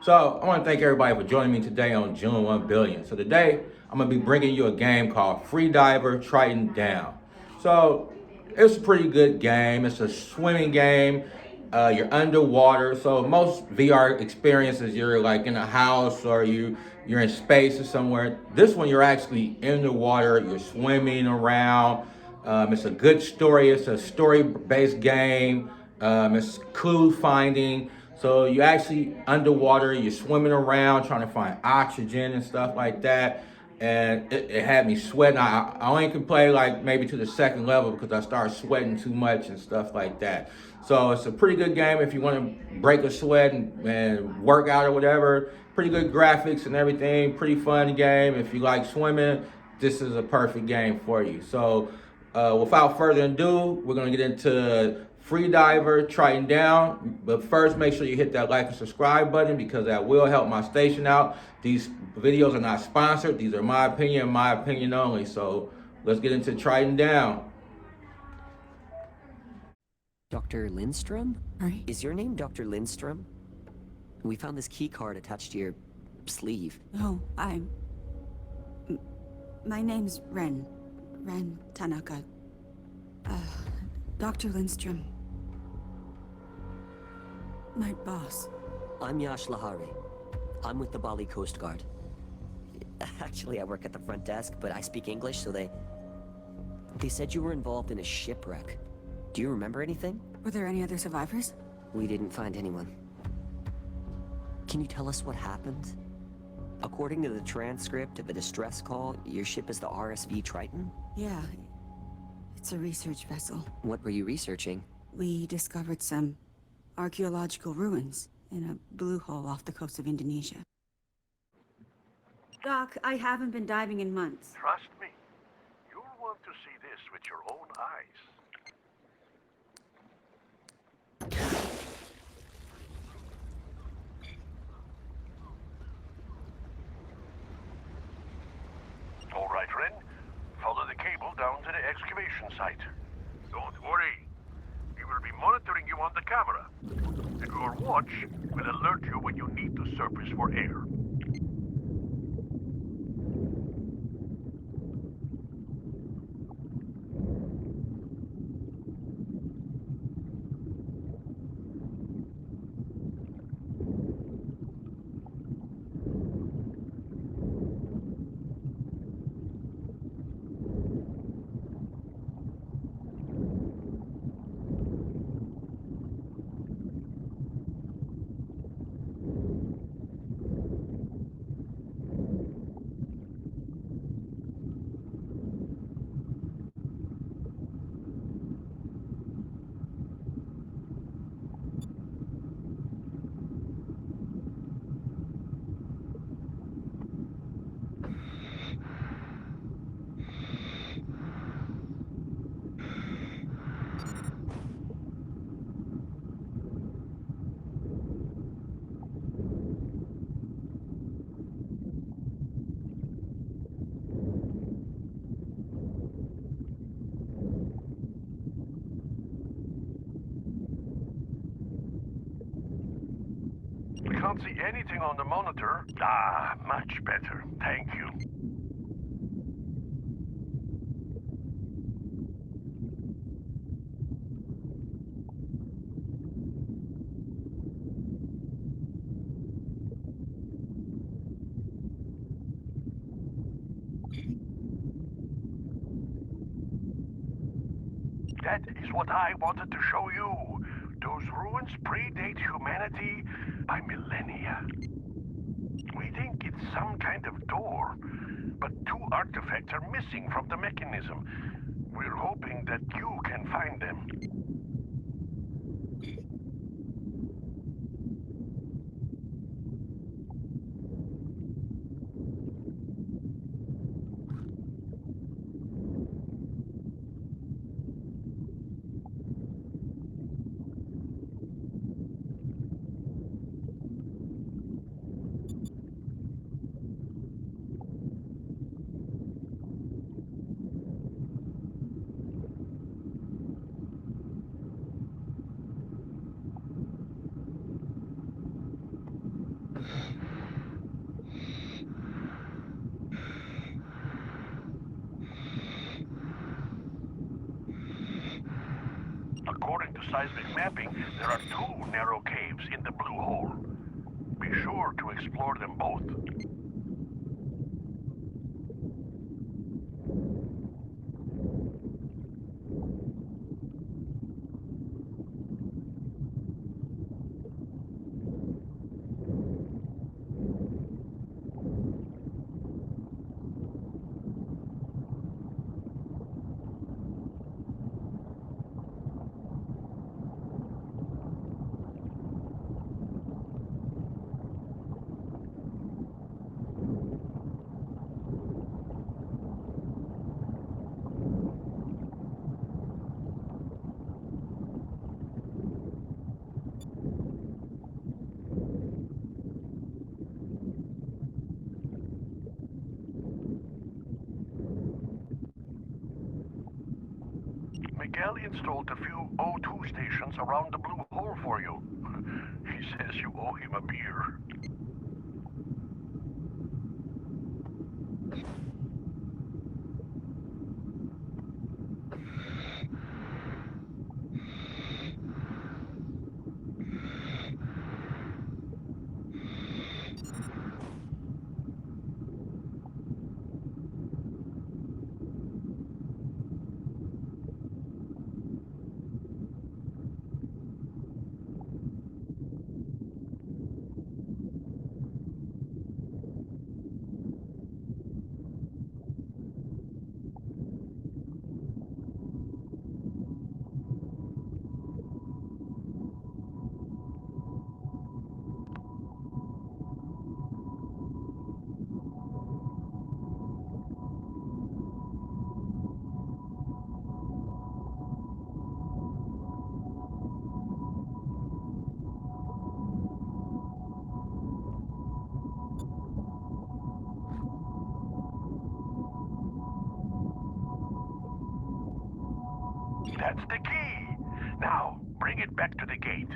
So I want to thank everybody for joining me today on June 1 billion. So today I'm going to be bringing you a game called FreeDiver Triton Down. So it's a pretty good game. It's a swimming game. You're underwater. So most VR experiences, you're like in a house or you're in space or somewhere. This one, you're actually in the water. You're swimming around. It's a good story. It's a story-based game. It's clue finding. So you actually underwater, you're swimming around trying to find oxygen and stuff like that. And it had me sweating. I only can play like maybe to the second level because I started sweating too much and stuff like that. So it's a pretty good game if you want to break a sweat and work out or whatever. Pretty good graphics and everything. Pretty fun game. If you like swimming, this is a perfect game for you. So without further ado, we're going to get into Freediver Triton Down. But first, make sure you hit that like and subscribe button because that will help my station out. These videos are not sponsored. These are my opinion only. So let's get into Triton Down. Dr. Lindstrom? Right. Is your name Dr. Lindstrom? We found this key card attached to your sleeve. Oh, my name's Ren Tanaka. Dr. Lindstrom. My boss. I'm Yash Lahari. I'm with the Bali Coast Guard. Actually, I work at the front desk, but I speak English, so they said you were involved in a shipwreck. Do you remember anything? Were there any other survivors? We didn't find anyone. Can you tell us what happened? According to the transcript of a distress call, your ship is the RSV Triton? Yeah. It's a research vessel. What were you researching? We discovered some archaeological ruins in a blue hole off the coast of Indonesia. Doc, I haven't been diving in months. Trust me, you'll want to see this with your own eyes. All right, Ren. Follow the cable down to the excavation site. Don't worry. We will be monitoring you on the camera. And your watch will alert you when you need to surface for air. We can't see anything on the monitor. Ah, much better. Thank you. That is what I wanted to show you. Those ruins predate humanity by millennia. We think it's some kind of door, but two artifacts are missing from the mechanism. We're hoping that you can find them. According to seismic mapping, there are two narrow caves in the blue hole. Be sure to explore them both. Miguel installed a few O2 stations around the blue hole for you. He says you owe him a beer. That's the key. Now, bring it back to the gate.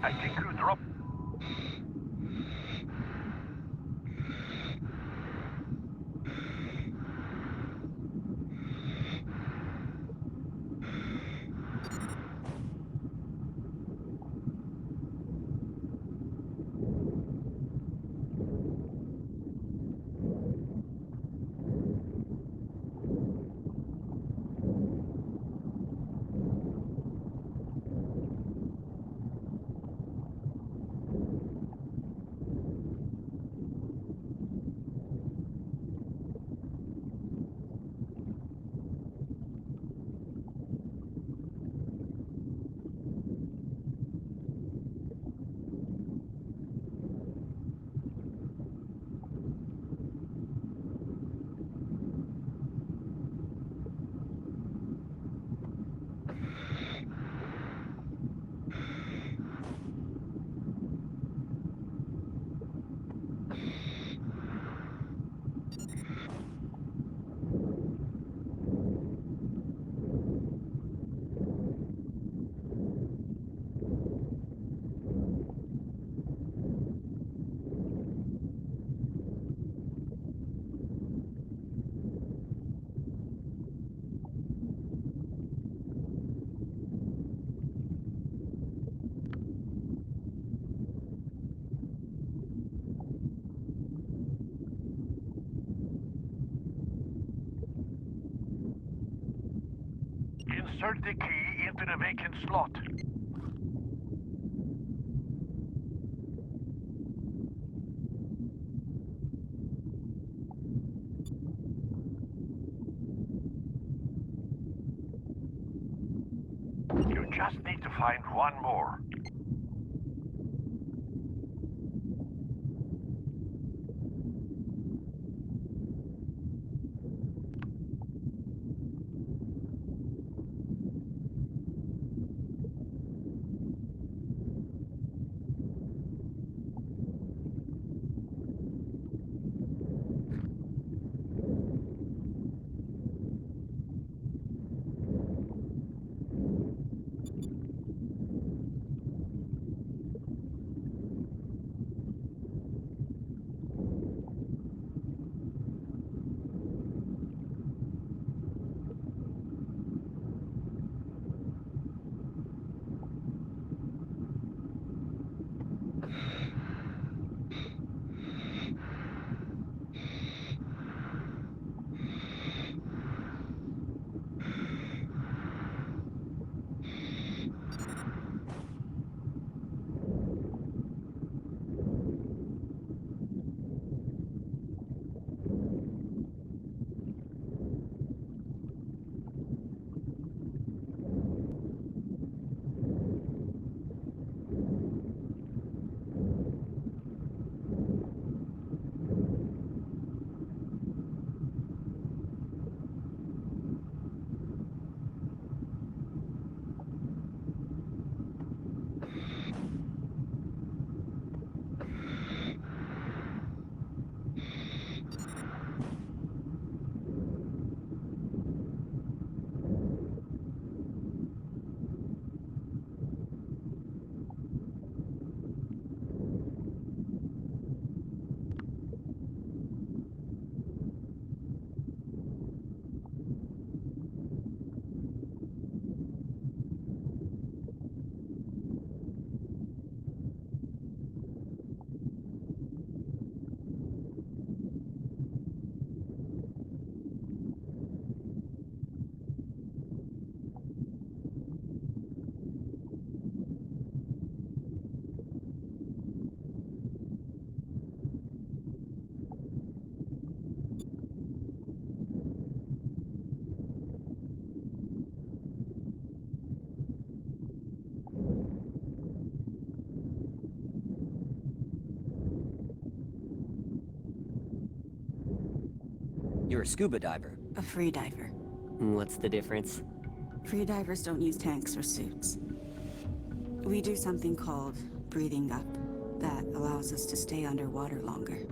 I think you dropped... Insert the key into the vacant slot. just need to find one more. You're a scuba diver. A freediver. What's the difference? Freedivers don't use tanks or suits. We do something called breathing up that allows us to stay underwater longer.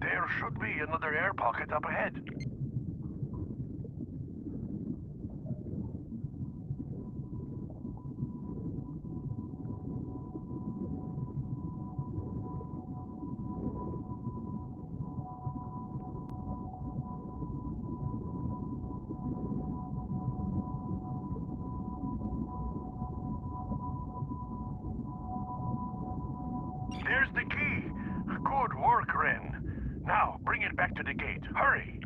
There should be another air pocket up ahead. There's the key. Good work, Ren. Now, bring it back to the gate. Hurry!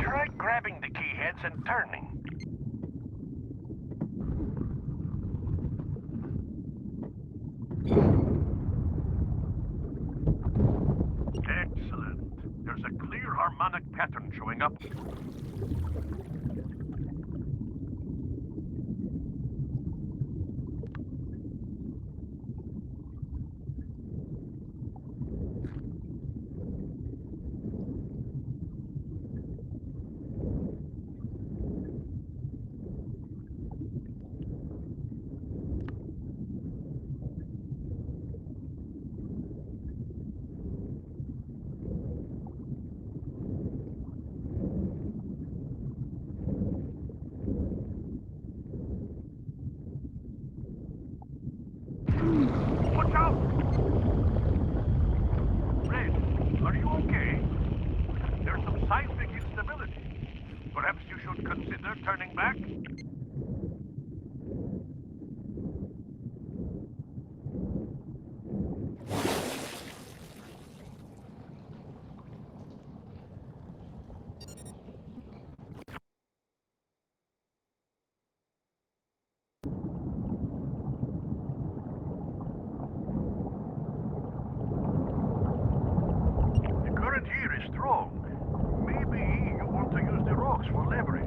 Try grabbing the key heads and turning. Excellent. There's a clear harmonic pattern showing up. Watch out! Red, are you okay? There's some seismic instability. Perhaps you should consider turning back? The current here is strong. Maybe you want to use the rocks for leverage.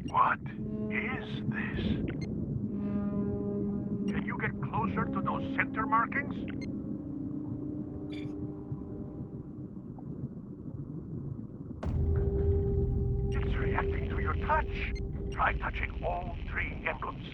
What is this? Can you get closer to those center markings? It's reacting to your touch. Try touching all three emblems.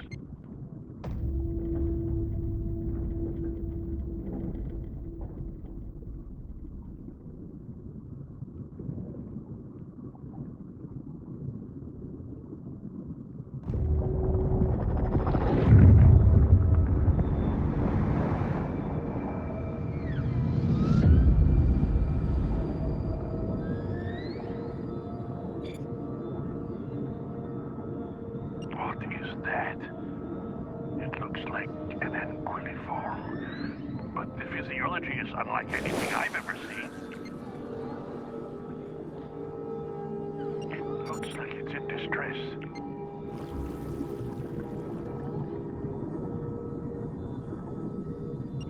What is that? It looks like an anquilliform, but the physiology is unlike anything I've ever seen. It looks like it's in distress.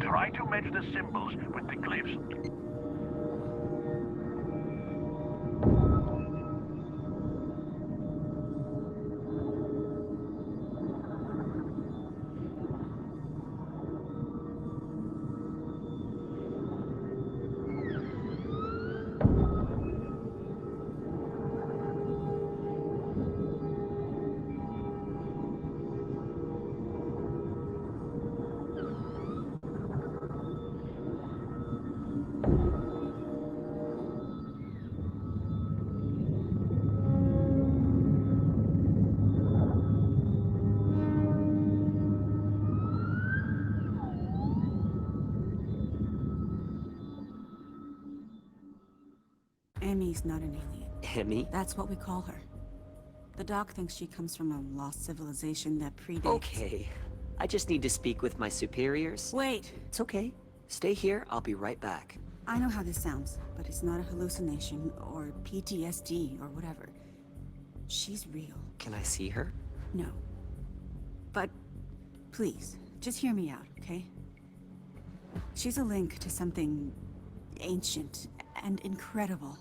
Try to match the symbols with the glyphs. Emmy's not an alien. Emmy? That's what we call her. The doc thinks she comes from a lost civilization that predates... Okay. I just need to speak with my superiors. Wait! It's okay. Stay here, I'll be right back. I know how this sounds, but it's not a hallucination or PTSD or whatever. She's real. Can I see her? No. But please, just hear me out, okay? She's a link to something ancient and incredible.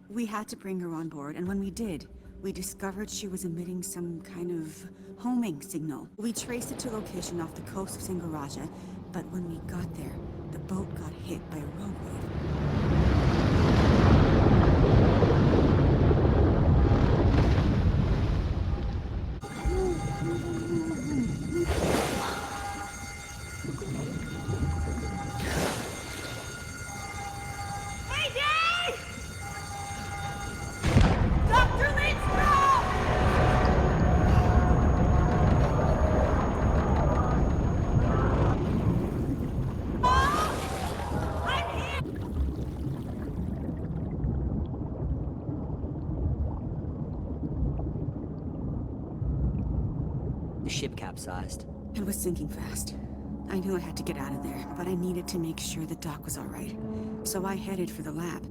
We had to bring her on board, and when we did, we discovered she was emitting some kind of homing signal. We traced it to a location off the coast of Singaraja, but when we got there, the boat got hit by a rogue wave. The ship capsized. It was sinking fast. I knew I had to get out of there, but I needed to make sure the dock was all right. So I headed for the lab.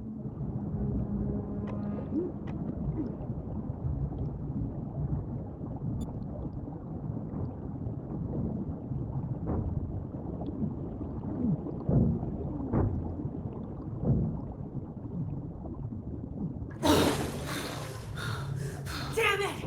Damn it!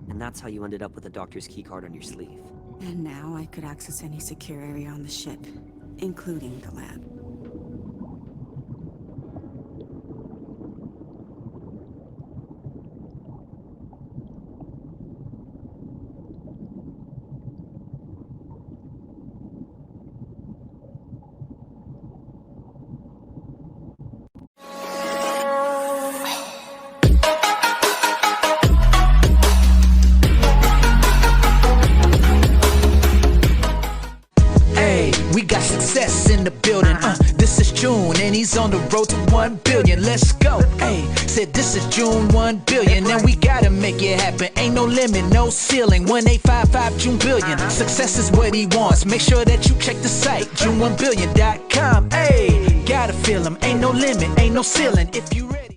And that's how you ended up with the doctor's keycard on your sleeve. And now I could access any secure area on the ship, including the lab. We got success in the building. This is June and he's on the road to 1 billion. Let's go. Hey, said this is June 1 billion and we gotta make it happen. Ain't no limit, no ceiling. 1855 June billion. Success is what he wants. Make sure that you check the site, June1billion.com. Hey, gotta feel him. Ain't no limit, ain't no ceiling. If you ready.